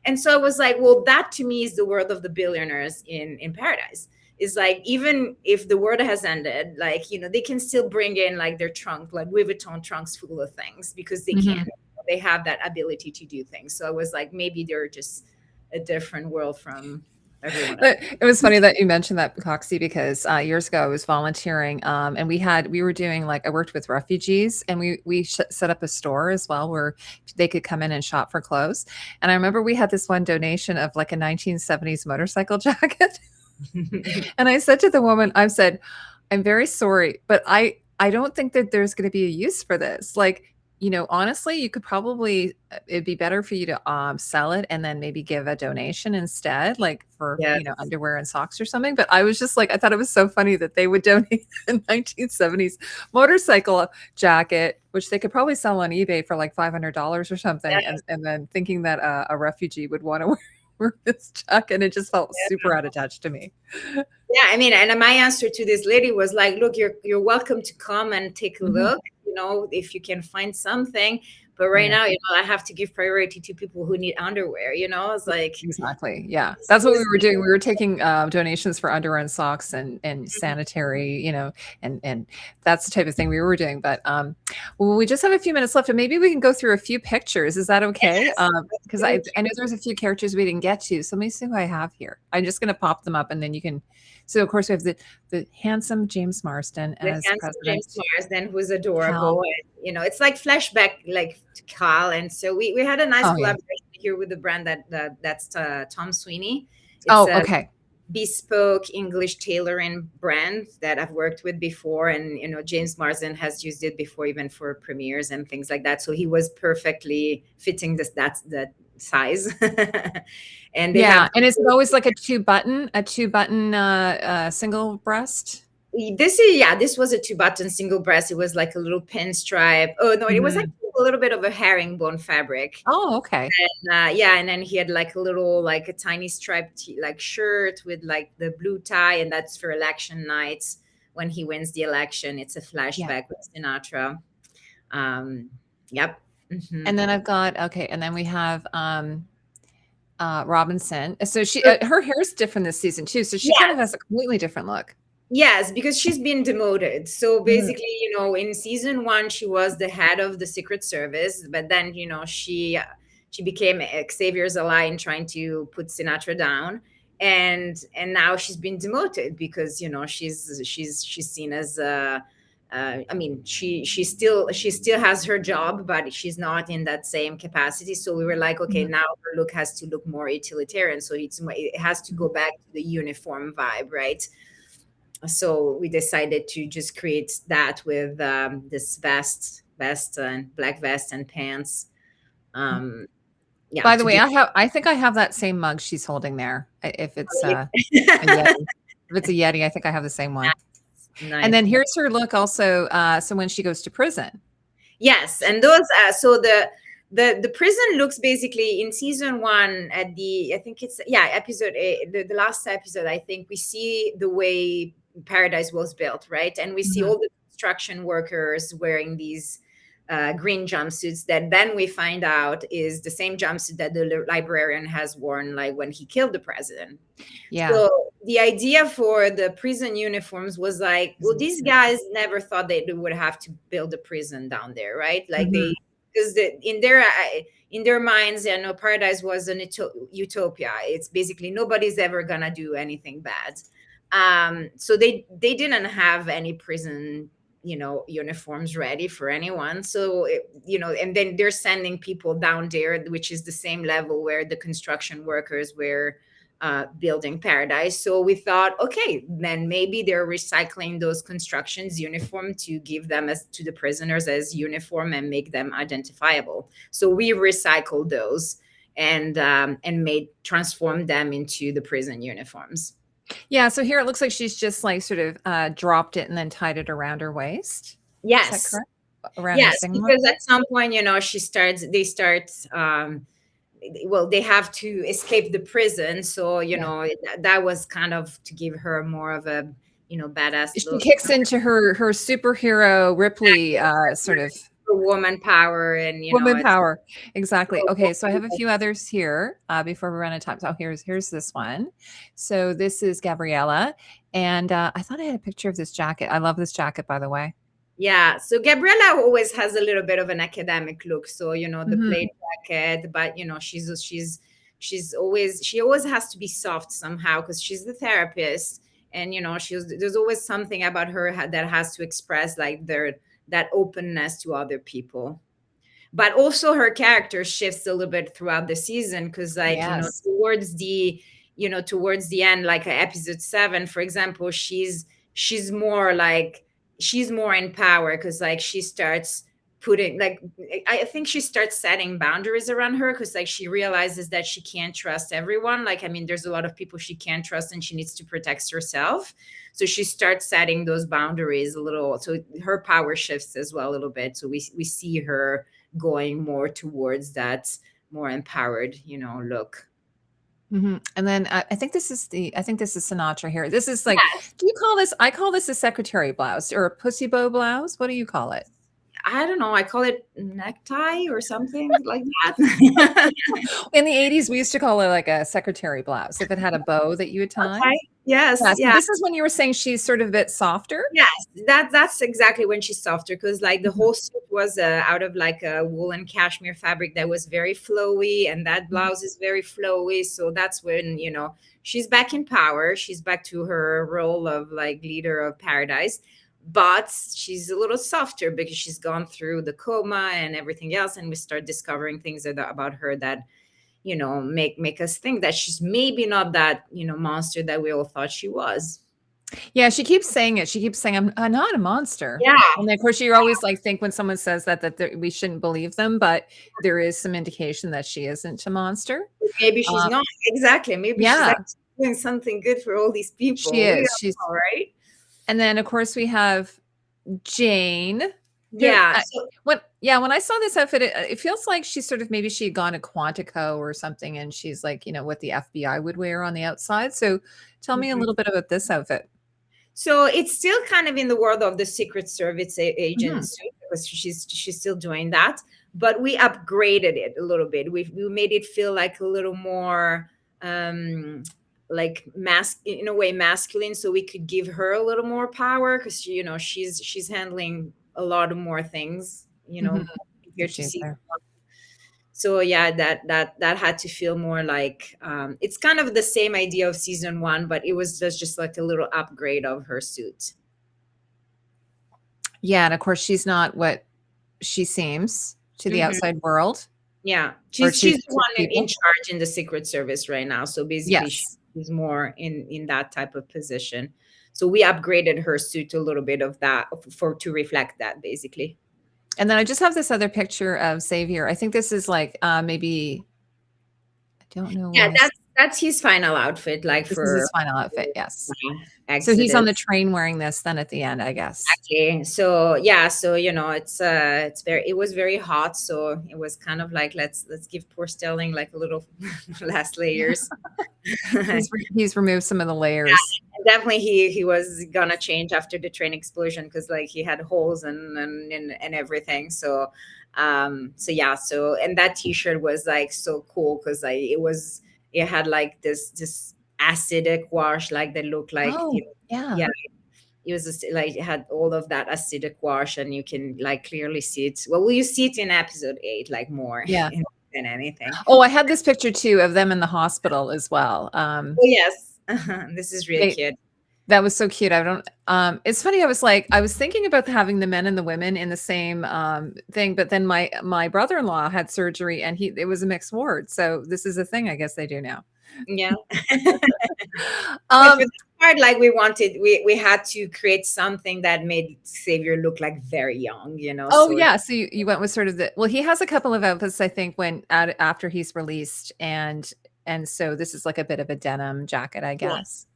And so I was like, well, that to me is the world of the billionaires in Paradise. Is like, even if the world has ended, like, you know, they can still bring in like their trunk, like Louis Vuitton trunks full of things, because they can. Mhm. They have that ability to do things. So I was like, maybe they're just a different world from everyone else. But it was funny that you mentioned that, Coxy, because years ago I was volunteering, and we were doing, like, I worked with refugees, and we set up a store as well where they could come in and shop for clothes. And I remember we had this one donation of like a 1970s motorcycle jacket, and I said to the woman, I said, "I'm very sorry, but I don't think that there's going to be a use for this. Like, honestly, you could probably it'd be better for you to sell it and then maybe give a donation instead, like for, Yes. underwear and socks or something. But I was just like, I thought it was so funny that they would donate a 1970s motorcycle jacket, which they could probably sell on eBay for like $500 or something, Yes. and then thinking that a refugee would want to wear this jacket, and it just felt super out of touch to me. Yeah, I mean, and my answer to this lady was like, "Look, you're welcome to come and take a Mhm. look, if you can find something. But right Yeah. now, I have to give priority to people who need underwear. It's like Exactly. Yeah. this That's what we was were doing. We were taking donations for underwear and socks and sanitary, and that's the type of thing we were doing. But well, we just have a few minutes left, and maybe we can go through a few pictures. Is that okay? yes, Because thank I know you. there's a few characters we didn't get to. So let me see who I have here. I'm just going to pop them up, and then you can. So of course we have the handsome James Marsden The as handsome James President Marsden, who's Cal. adorable, and it's like flashback, like to Cal, and so we had a nice Oh yeah. collaboration here with the brand that's Tom Sweeney. It's Oh a okay. bespoke English tailoring brand that I've worked with before. And, James Marsden has used it before, even for premieres and things like that. So he was perfectly fitting that's the size. And they Yeah, have and is it always like a two button single breast? this was a two-button single breast. It was like a little pinstripe. Oh no, it was Mhm. actually a little bit of a herringbone fabric. Oh, okay. Yeah, and then he had like a tiny striped like shirt with like the blue tie, and that's for election nights when he wins the election. It's a Yeah. flashback with Sinatra. Um, yep. Hmm. And then I've got okay, and then we have Robinson. So her hair is different this season too. So she kind of has a completely different look. Yes, because she's been demoted. So Mhm. basically, in season one, she was the head of the Secret Service, but then, she became Xavier's ally in trying to put Sinatra down, and now she's been demoted because she's seen as I mean, she still has her job, but she's not in that same capacity. So we were like, okay, Mhm. now her look has to look more utilitarian. So it has to go back to the uniform vibe, right? So we decided to just create that with this vest and black vest and pants. Um, yeah, By the to way, give. I think I have that same mug she's holding there. If it's Oh, a yeah. Yeti. If it's a Yeti, I think I have the same one. And Nice. then here's her look also. So when she goes to prison. Yes, and those. So the prison looks basically in season one at the, I think it's, yeah, episode eight, the last episode. I think we see the way Paradise was built, right? And we see Mhm. all the construction workers wearing these green jumpsuits that then we find out is the same jumpsuit that the librarian has worn, like when he killed the president. Yeah. So the idea for the prison uniforms was like, well, these guys never thought they would have to build a prison down there, right? Like Mhm. because in their minds, Paradise was an utopia. It's basically nobody's ever gonna do anything bad. So they didn't have any prison, uniforms ready for anyone. So and then they're sending people down there, which is the same level where the construction workers were building Paradise. So we thought, okay, then maybe they're recycling those constructions uniform to give them as to the prisoners as uniform and make them identifiable. So we recycled those and made transform them into the prison uniforms. Yeah, so here it looks like she's just like sort of dropped it and then tied it around her waist. Is that Yes, correct? Around her yes, singlet because there? at some point, they start well, they have to escape the prison. So Yeah. that was kind of to give her more of a badass She look. kicks into her superhero Ripley sort of For woman power, and woman it's power. Exactly. Okay, so I have a few others here before we run out of time. So here's this one. So this is Gabriella, and I thought I had a picture of this jacket. I love this jacket, by the way. yeah. So Gabriella always has a little bit of an academic look. So the Mhm. plaid jacket, but she always has to be soft somehow because she's the therapist, and there's always something about her that has to express like that openness to other people. But also her character shifts a little bit throughout the season because like Yes. towards the end, like episode 7 for example, she's more like she's more in power because like she starts putting like, I think she starts setting boundaries around her, because like she realizes that she can't trust everyone. Like, I mean, there's a lot of people she can't trust, and she needs to protect herself. So she starts setting those boundaries a little, so her power shifts as well a little bit. So we see her going more towards that more empowered, look. And then I think this is Sinatra here. This is like, Yes. do you call this? I call this a secretary blouse or a pussy bow blouse. What do you call it? I don't know. I call it necktie or something like that. In the 80s, we used to call it like a secretary blouse if it had a bow that you would tie. Okay. Yes. Yeah, so Yeah. this is when you were saying she's sort of a bit softer. Yes. That's exactly when she's softer, because like the whole suit was out of like a woolen cashmere fabric that was very flowy, and that blouse is very flowy. So that's when, she's back in power. She's back to her role of like leader of paradise. But she's a little softer because she's gone through the coma and everything else, and we start discovering things about her that make us think that she's maybe not that monster that we all thought she was. Yeah, she keeps saying it. She keeps saying, I'm not a monster. Yeah. And of course, you always like think when someone says that we shouldn't believe them, but there is some indication that she isn't a monster. Maybe she's not. Exactly. Maybe she's Yeah, actually doing something good for all these people. she We is. don't She's know, right? And then of course we have Jane. Yeah. When I saw this outfit, it feels like she's sort of, maybe she had gone to Quantico or something, and she's like, what the FBI would wear on the outside. So tell me a little bit about this outfit. So it's still kind of in the world of the Secret Service agents, because she's still doing that, but we upgraded it a little bit. We made it feel like a little more like in a way masculine, so we could give her a little more power, because she's handling a lot of more things, compared to season one. So yeah, that had to feel more like it's kind of the same idea of season one, but it was just like a little upgrade of her suit. Yeah, and of course she's not what she seems to the outside world. Yeah, she's the one in charge in the Secret Service right now. So basically, she's more in that type of position. So we upgraded her suit a little bit of that to reflect that, basically. And then I just have this other picture of Xavier. I think this is like maybe, I don't know. Yeah, that's his final outfit. Like this is his final outfit. Yes. Exodus. So he's on the train wearing this then at the end, I guess. Exactly. So yeah, so it was very hot, so it was kind of like let's give poor Sterling like a little last layers. he's removed some of the layers. Yeah, definitely he was gonna change after the train explosion, because like he had holes and everything. So and that t-shirt was like so cool, because like it had like this acidic wash, like that looked like it was just, like it had all of that acidic wash, and you can like clearly see it. Well, you see it in episode 8 like more than anything. Oh, I had this picture too of them in the hospital as well. Oh yes. This is really cute. That was so cute. It's funny. I was thinking about having the men and the women in the same thing, but then my brother-in-law had surgery, and it was a mixed ward. So this is a thing I guess they do now. Yeah. For the part, like we had to create something that made Xavier look like very young, Oh so yeah. So you went with sort of he has a couple of outfits, I think, after he's released, and so this is like a bit of a denim jacket, I guess.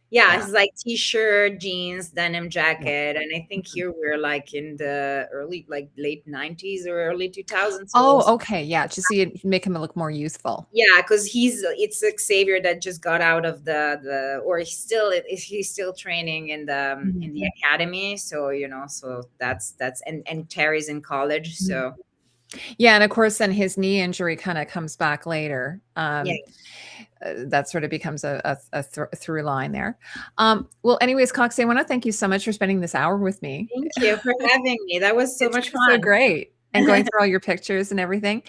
Yeah, it's like t-shirt, jeans, denim jacket, and I think here we're like in the late 90s or early 2000s. Oh, okay, yeah, just see it make him look more youthful. Yeah, because it's Xavier that just got out of or he's still training in the academy. So so that's and Terry's in college. So yeah, and of course, then his knee injury kind of comes back later. That sort of becomes a through line there. Well, anyways, Coxy, I want to thank you so much for spending this hour with me. Thank you for having me. That was so much fun. So great. And going through all your pictures and everything.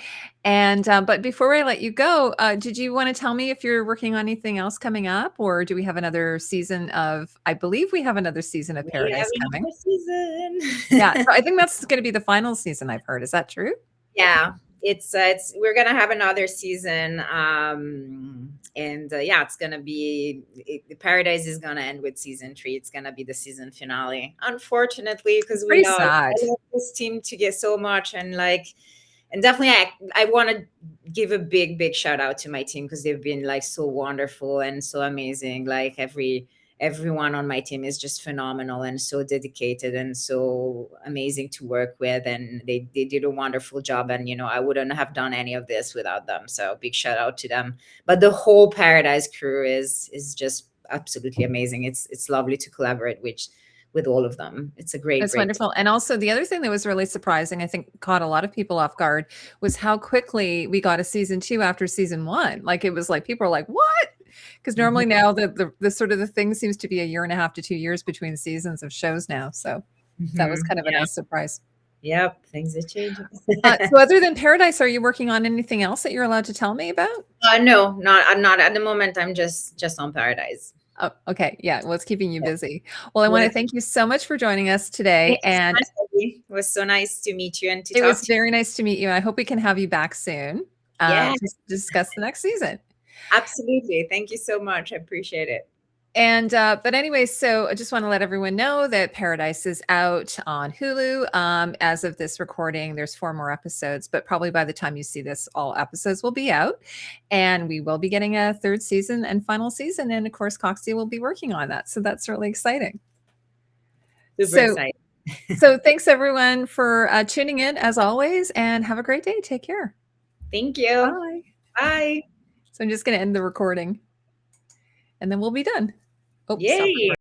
And but before I let you go, did you want to tell me if you're working on anything else coming up, or do we have another season I believe we have another season of Paradise coming. Season. Yeah, so I think that's going to be the final season, I've heard. Is that true? Yeah. it's we're gonna have another season, and yeah, it's gonna be Paradise is gonna end with season 3. It's gonna be the season finale, unfortunately, because It's pretty I sad. love this team to get so much, and like, and definitely I want to give a big shout out to my team because they've been like so wonderful and so amazing. Like everyone on my team is just phenomenal and so dedicated and so amazing to work with, and they did a wonderful job, and I wouldn't have done any of this without them, so big shout out to them. But the whole Paradise crew is just absolutely amazing. It's lovely to collaborate with all of them. It's a great It's wonderful. And also the other thing that was really surprising, I think caught a lot of people off guard, was how quickly we got a season 2 after season 1. Like it was like people are like, "What?" Because normally now the sort of the thing seems to be a year and a half to 2 years between seasons of shows now. So that was kind of a Yeah. nice surprise. Yep, things are changing. So other than Paradise, are you working on anything else that you're allowed to tell me about? No, not at the moment. I'm just on Paradise. Oh, okay. Yeah. What's keeping you busy? Well, I want Yeah. to thank you so much for joining us today. Thank you so And much, Abby. It was so nice to meet you and to it talk was to very nice to meet you. I hope we can have you back soon you. Yeah, to discuss the next season. absolutely. Thank you so much. I appreciate it. And but anyway, so I just want to let everyone know that Paradise is out on Hulu. As of this recording, there's 4 more episodes, but probably by the time you see this, all episodes will be out, and we will be getting a 3rd season and final season. And of course, Coxy will be working on that, so that's really exciting. Super So, excited. so thanks everyone for tuning in as always, and have a great day. Take care. Thank you. Bye. Bye. So I'm just going to end the recording, and then we'll be done. Oh, stop Yay. recording.